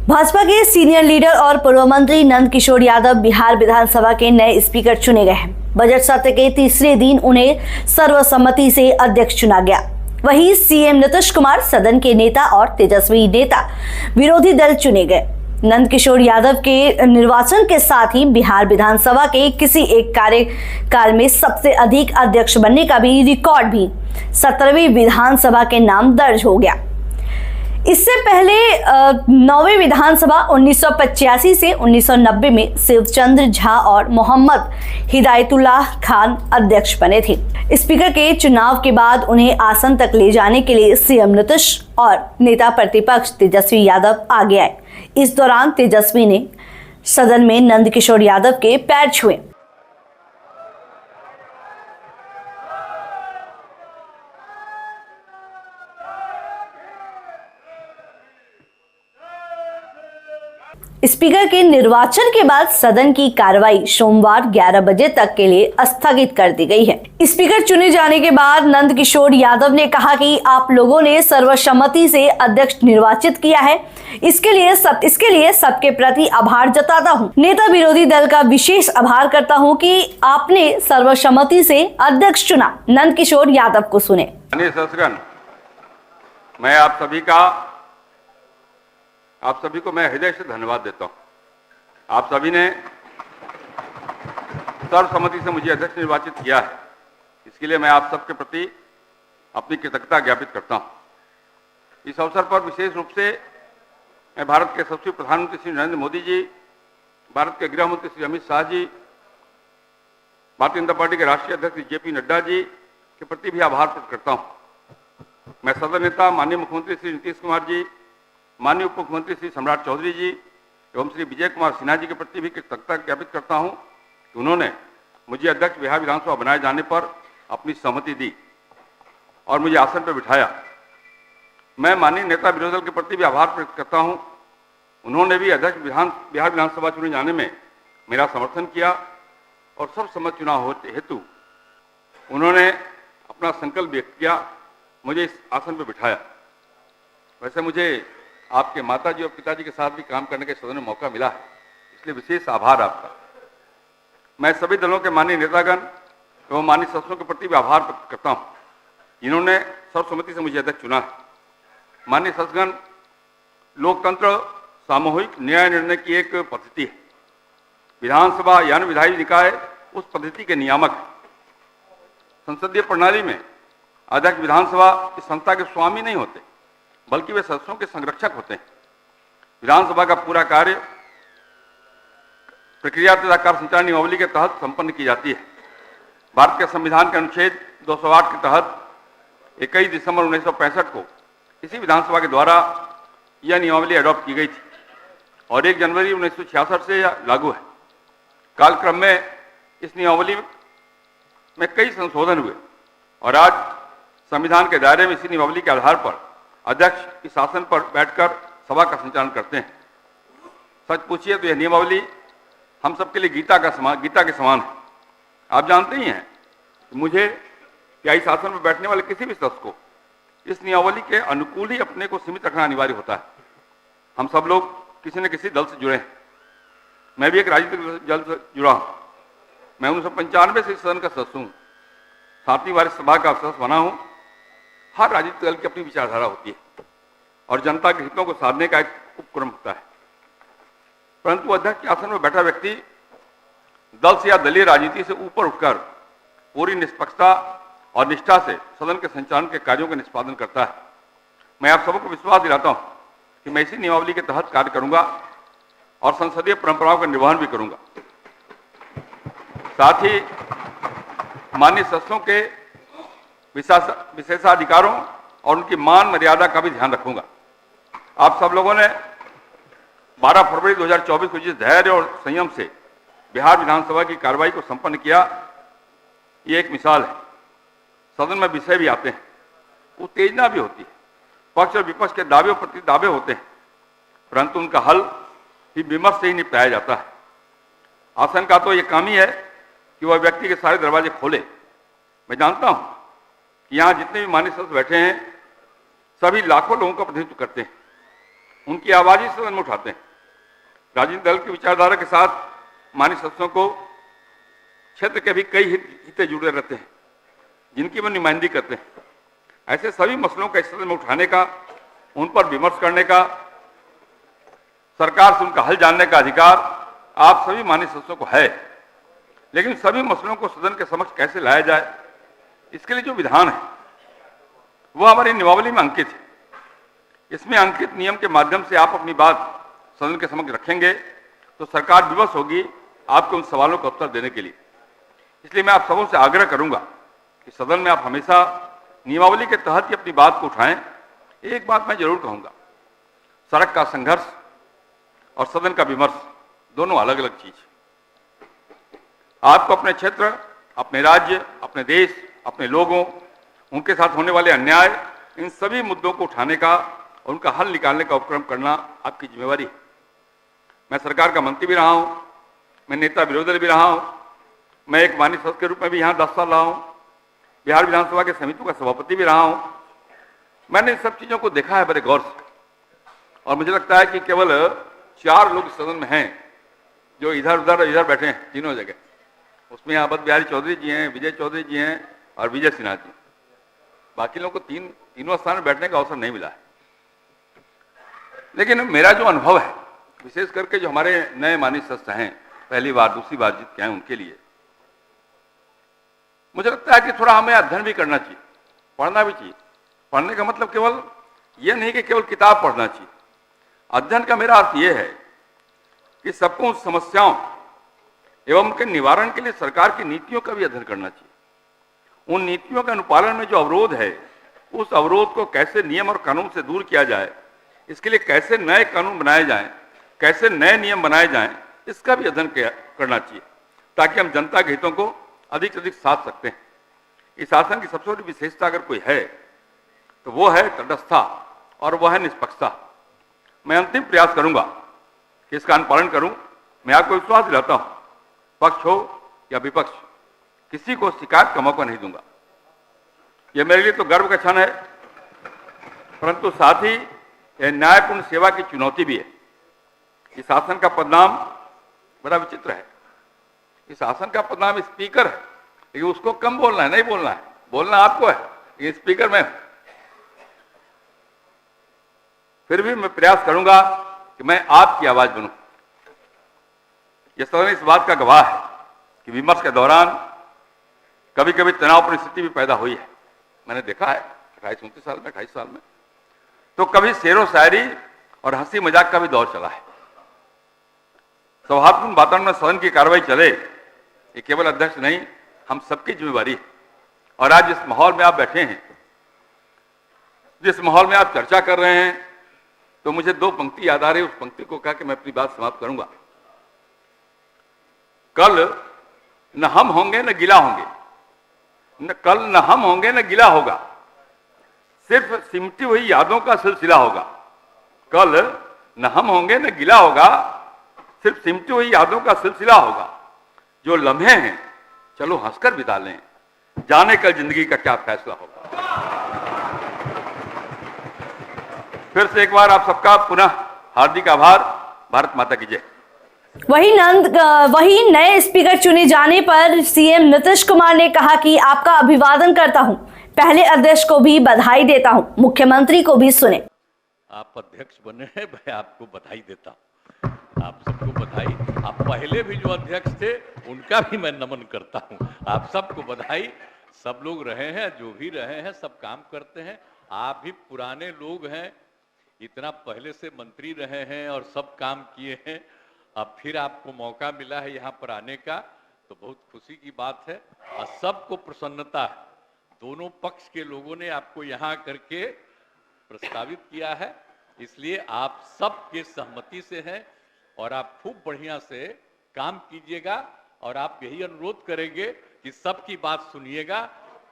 भाजपा के senior leader और पूर्व मंत्री नंद किशोर यादव बिहार विधानसभा के नए स्पीकर चुने गए हैं। बजट सत्र के तीसरे दिन उन्हें सर्वसम्मति से अध्यक्ष चुना गया। वहीं सीएम नीतीश कुमार सदन के नेता और तेजस्वी नेता विरोधी दल चुने गए। नंद किशोर यादव के निर्वाचन के साथ ही बिहार विधानसभा के किसी एक कार्यकाल में सबसे अधिक अध्यक्ष बनने का भी रिकॉर्ड भी 17वीं विधानसभा के नाम दर्ज हो गया। इससे पहले 9वीं विधानसभा 1985 से 1990 में शिवचंद्र झा और मोहम्मद हिदायतुल्लाह खान अध्यक्ष बने थे। स्पीकर के चुनाव के बाद उन्हें आसन तक ले जाने के लिए सीएम नीतीश और नेता प्रतिपक्ष तेजस्वी यादव आगे आए। इस दौरान तेजस्वी ने सदन में नंद किशोर यादव के पैर छुए। स्पीकर के निर्वाचन के बाद सदन की कार्रवाई सोमवार 11 बजे तक के लिए स्थगित कर दी गई है। स्पीकर चुने जाने के बाद नंद किशोर यादव ने कहा कि आप लोगों ने सर्वसम्मति से अध्यक्ष निर्वाचित किया है, इसके लिए सबके प्रति आभार जताता हूं। नेता विरोधी दल का विशेष आभार करता हूं कि आपने सर्वसम्मति से अध्यक्ष चुना। नंद किशोर यादव को सुने। मैं आप सभी को मैं हृदय से धन्यवाद देता हूं। आप सभी ने सर्वसम्मति से मुझे अध्यक्ष निर्वाचित किया है, इसके लिए मैं आप सबके प्रति अपनी कृतज्ञता ज्ञापित करता हूं। इस अवसर पर विशेष रूप से मैं भारत के यशस्वी प्रधानमंत्री श्री नरेंद्र मोदी जी, भारत के गृह मंत्री श्री अमित शाह जी, भारतीय जनता पार्टी के राष्ट्रीय अध्यक्ष जेपी नड्डा जी के प्रति भी आभार प्रकट करता हूं। मैं सदन नेता माननीय मुख्यमंत्री श्री नीतीश कुमार जी, माननीय उप मुख्यमंत्री श्री सम्राट चौधरी जी एवं श्री विजय कुमार सिन्हा जी के प्रति भी कृतज्ञता ज्ञापित करता हूं कि उन्होंने मुझे अध्यक्ष बिहार विधानसभा बनाए जाने पर अपनी सहमति दी और मुझे आसन पर बिठाया। मैं माननीय नेता विरोधी दल के प्रति भी आभार प्रकट करता हूं। उन्होंने भी अध्यक्ष बिहार विधानसभा चुने जाने में मेरा समर्थन किया और सर्वसम्मत चुनाव हेतु उन्होंने अपना संकल्प व्यक्त किया, मुझे इस आसन पर बिठाया। वैसे मुझे आपके माताजी और पिताजी के साथ भी काम करने के सदन में मौका मिला है, इसलिए विशेष आभार आपका। मैं सभी दलों के माननीय नेतागण एवं माननीय सदस्यों के प्रति भी आभार व्यक्त करता हूं, जिन्होंने सर्वसम्मति से मुझे अध्यक्ष चुना है। माननीय सदस्यगण, लोकतंत्र सामूहिक न्याय निर्णय की एक पद्धति है। विधानसभा यानी विधायी निकाय उस पद्धति के नियामक है। संसदीय प्रणाली में अध्यक्ष विधानसभा इस संस्था के स्वामी नहीं होते, बल्कि वे सदस्यों के संरक्षक होते हैं। विधानसभा का पूरा कार्य प्रक्रिया तथा कार्य संचालन नियमावली के तहत संपन्न की जाती है। भारत के संविधान के अनुच्छेद 208 के तहत 21 दिसंबर 1965 को इसी विधानसभा के द्वारा यह नियमावली अडॉप्ट की गई थी और 1 जनवरी 1966 से यह लागू है। कालक्रम में इस नियमावली में कई संशोधन हुए और आज संविधान के दायरे में इसी नियमावली के आधार पर अध्यक्ष इस आसन पर बैठकर सभा का संचालन करते हैं। सच पूछिए तो यह नियमावली हम सबके लिए गीता के समान है। आप जानते ही हैं कि मुझे या इस आसन पर बैठने वाले किसी भी सदस्य को इस नियमावली के अनुकूल ही अपने को सीमित रखना अनिवार्य होता है। हम सब लोग किसी न किसी दल से जुड़े हैं। मैं भी एक राजनीतिक दल से जुड़ा हूँ। मैं 1995 से इस सदन का सदस्य हूँ। 7वीं वार्षिक सभा का सदस्य बना हूँ। हर राजनीतिक दल की अपनी विचारधारा होती है और जनता के हितों को साधने का एक उपक्रम होता है, परंतु अध्यक्ष के आसन में बैठा व्यक्ति दल से या दलीय राजनीति से ऊपर उठकर पूरी निष्पक्षता और निष्ठा से सदन के संचालन के कार्यों का निष्पादन करता है। मैं आप सबको विश्वास दिलाता हूं कि मैं इसी नियमावली के तहत कार्य करूंगा और संसदीय परंपराओं का निर्वहन भी करूंगा। साथ ही माननीय सदस्यों के विशेषाधिकारों और उनकी मान मर्यादा का भी ध्यान रखूंगा। आप सब लोगों ने 12 फरवरी 2024 को जिस धैर्य और संयम से बिहार विधानसभा की कार्रवाई को संपन्न किया, ये एक मिसाल है। सदन में विषय भी आते हैं, उत्तेजना भी होती है, पक्ष और विपक्ष के दावे और प्रति दावे होते हैं, परंतु उनका हल भी विमर्श से ही निपटाया जाता है। आसन का तो ये काम ही है कि वह व्यक्ति के सारे दरवाजे खोले। मैं जानता हूं कि यहाँ जितने भी माननीय सदस्य बैठे हैं सभी लाखों लोगों का प्रतिनिधित्व करते हैं। उनकी आवाज ही सदन में उठाते हैं। राजनीतिक दल की विचारधारा के साथ माननीय सदस्यों को क्षेत्र के भी कई हित जुड़े रहते हैं जिनकी वो नुमाइंदगी करते हैं। ऐसे सभी मसलों का इस सदन में उठाने का, उन पर विमर्श करने का, सरकार से उनका हल जानने का अधिकार आप सभी माननीय सदस्यों को है। लेकिन सभी मसलों को सदन के समक्ष कैसे लाया जाए, इसके लिए जो विधान है वो हमारी नियमावली में अंकित है। इसमें अंकित नियम के माध्यम से आप अपनी बात सदन के समक्ष रखेंगे तो सरकार विवश होगी आपके उन सवालों का उत्तर देने के लिए। इसलिए मैं आप सबों से आग्रह करूंगा कि सदन में आप हमेशा नियमावली के तहत ही अपनी बात को उठाएं। एक बात मैं जरूर कहूंगा, सड़क का संघर्ष और सदन का विमर्श दोनों अलग अलग चीज है। आपको अपने क्षेत्र, अपने राज्य, अपने देश, अपने लोगों, उनके साथ होने वाले अन्याय, इन सभी मुद्दों को उठाने का और उनका हल निकालने का उपक्रम करना आपकी जिम्मेवारी है। मैं सरकार का मंत्री भी रहा हूं, मैं नेता विरोधी दल भी रहा हूं, मैं एक माननीय सदस्य के रूप में भी यहां 10 साल रहा हूं, बिहार विधानसभा के समितियों का सभापति भी रहा हूं। मैंने इन सब चीजों को देखा है बड़े गौर से, और मुझे लगता है कि केवल 4 लोग सदन में हैं जो इधर उधर इधर बैठे हैं तीनों जगह। उसमें अवध बिहारी चौधरी जी हैं, विजय चौधरी जी हैं और विजय सिन्हा जी। बाकी लोगों को तीनों स्थान में बैठने का अवसर नहीं मिला है। लेकिन मेरा जो अनुभव है, विशेष करके जो हमारे नए माननीय सदस्य हैं, पहली बार दूसरी बार जीत के आए, उनके लिए मुझे लगता है कि थोड़ा हमें अध्ययन भी करना चाहिए, पढ़ना भी चाहिए। पढ़ने का मतलब केवल ये नहीं कि केवल किताब पढ़ना चाहिए। अध्ययन का मेरा अर्थ ये है कि सबको उन समस्याओं एवं उनके निवारण के लिए सरकार की नीतियों का भी अध्ययन करना चाहिए। उन नीतियों के अनुपालन में जो अवरोध है, उस अवरोध को कैसे नियम और कानून से दूर किया जाए, इसके लिए कैसे नए कानून बनाए जाएं, कैसे नए नियम बनाए जाएं, इसका भी अध्ययन करना चाहिए, ताकि हम जनता के हितों को अधिक से अधिक साध सकते हैं। इस शासन की सबसे बड़ी विशेषता अगर कोई है तो वो है तटस्थता और वह है निष्पक्षता। मैं अंतिम प्रयास करूंगा कि इसका अनुपालन करूं। मैं आपको विश्वास दिलाता हूं, पक्ष हो या विपक्ष, किसी को शिकायत का मौका नहीं दूंगा। यह मेरे लिए तो गर्व का क्षण है, परंतु साथ ही यह न्यायपूर्ण सेवा की चुनौती भी है। इस शासन का पदनाम बड़ा विचित्र है। इस शासन का पदनाम स्पीकर है, लेकिन उसको कम बोलना है, नहीं बोलना है, बोलना आपको है, ये स्पीकर में। फिर भी मैं प्रयास करूंगा कि मैं आपकी आवाज बनूं। यह सदन इस बात का गवाह है कि विमर्श के दौरान कभी कभी तनावपूर्ण स्थिति भी पैदा हुई है। मैंने देखा है 28-29 साल में, 28 साल में, तो कभी शेरो शायरी और हंसी मजाक का भी दौर चला है। सौहार्दपूर्ण वातावरण में सदन की कार्रवाई चले, ये केवल अध्यक्ष नहीं, हम सबकी जिम्मेवारी है। और आज जिस माहौल में आप बैठे हैं, जिस माहौल में आप चर्चा कर रहे हैं, तो मुझे 2 पंक्ति याद आ रही है। उस पंक्ति को कहा कि मैं अपनी बात समाप्त करूंगा। कल न हम होंगे न गिला होंगे, कल न हम होंगे न गिला होगा, सिर्फ सिमटी हुई यादों का सिलसिला होगा। कल न हम होंगे न गिला होगा, सिर्फ सिमटी हुई यादों का सिलसिला होगा। जो लम्हे हैं चलो हंसकर बिता लें, जाने कल जिंदगी का क्या फैसला होगा। फिर से एक बार आप सबका पुनः हार्दिक आभार। भारत माता की जय। वही नए स्पीकर चुने जाने पर सीएम नीतीश कुमार ने कहा कि आपका अभिवादन करता हूं, पहले अध्यक्ष को भी बधाई देता हूं, मुख्यमंत्री को भी सुने। आप अध्यक्ष बने हैं, मैं आपको बधाई देता हूं, आप सबको बधाई। आप पहले भी जो अध्यक्ष थे उनका भी मैं नमन करता हूं। आप सबको बधाई। सब लोग रहे हैं, जो भी रहे हैं, सब काम करते हैं। आप भी पुराने लोग हैं, इतना पहले से मंत्री रहे हैं और सब काम किए हैं। अब फिर आपको मौका मिला है यहाँ पर आने का, तो बहुत खुशी की बात है और सबको प्रसन्नता है। दोनों पक्ष के लोगों ने आपको यहाँ करके प्रस्तावित किया है, इसलिए आप सबके सहमति से हैं और आप खूब बढ़िया से काम कीजिएगा। और आप यही अनुरोध करेंगे कि सबकी बात सुनिएगा,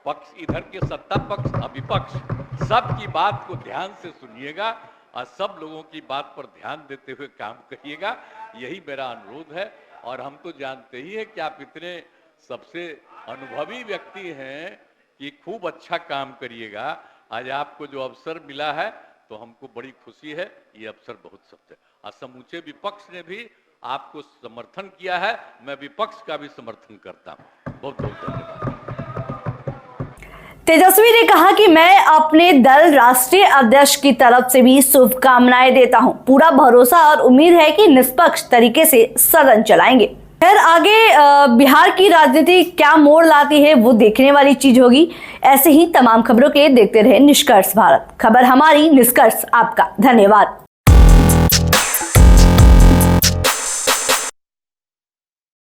पक्ष इधर के सत्ता पक्ष और विपक्ष सबकी बात को ध्यान से सुनिएगा और सब लोगों की बात पर ध्यान देते हुए काम करिएगा। यही मेरा अनुरोध है। और हम तो जानते ही हैं कि आप इतने सबसे अनुभवी व्यक्ति हैं कि खूब अच्छा काम करिएगा। आज आपको जो अवसर मिला है तो हमको बड़ी खुशी है, ये अवसर बहुत सत्य है। समूचे विपक्ष ने भी आपको समर्थन किया है, मैं विपक्ष का भी समर्थन करता हूं। बहुत बहुत धन्यवाद। तेजस्वी ने कहा कि मैं अपने दल राष्ट्रीय अध्यक्ष की तरफ से भी शुभकामनाएं देता हूं। पूरा भरोसा और उम्मीद है कि निष्पक्ष तरीके से सदन चलाएंगे। खैर आगे बिहार की राजनीति क्या मोड़ लाती है वो देखने वाली चीज होगी। ऐसे ही तमाम खबरों के लिए देखते रहे निष्कर्ष भारत। खबर हमारी, निष्कर्ष आपका। धन्यवाद।